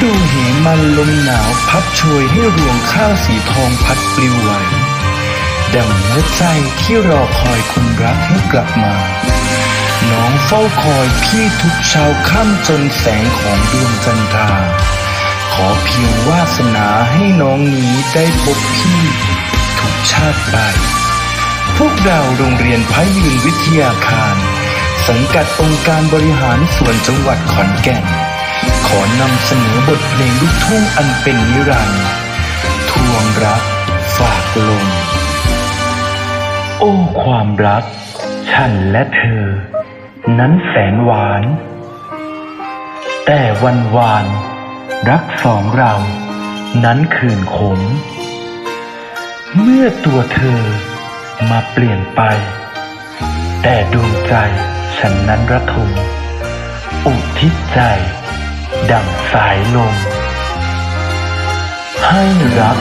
ดูเหมันลมหนาวพัดโชยให้รวงข้าวสีทองพัดปลิวไหวดังหัวใจที่รอคอยคนรักให้กลับมาน้องเฝ้าคอยพี่ทุกเช้าค่ำจนแสงของดวงจันทราขอเพียงวาสนาให้น้องนี้ได้พบพี่ทุกชาติไปพวกเราโรงเรียนพระยืนวิทยาคารสังกัดองค์การบริหารส่วนจังหวัดขอนแก่นขอนำเสนอบทเพลงลูกทุ่งอันเป็นนิรันดร์ทวงรักฝากลมโอ้ความรักฉันและเธอนั้นแสนหวานแต่วันวานรักสองเรานั้นคืนขมเมื่อตัวเธอมาเปลี่ยนไปแต่ดวงใจฉันนั้นระทมอุทิศใจดั่งสายลมให้รัก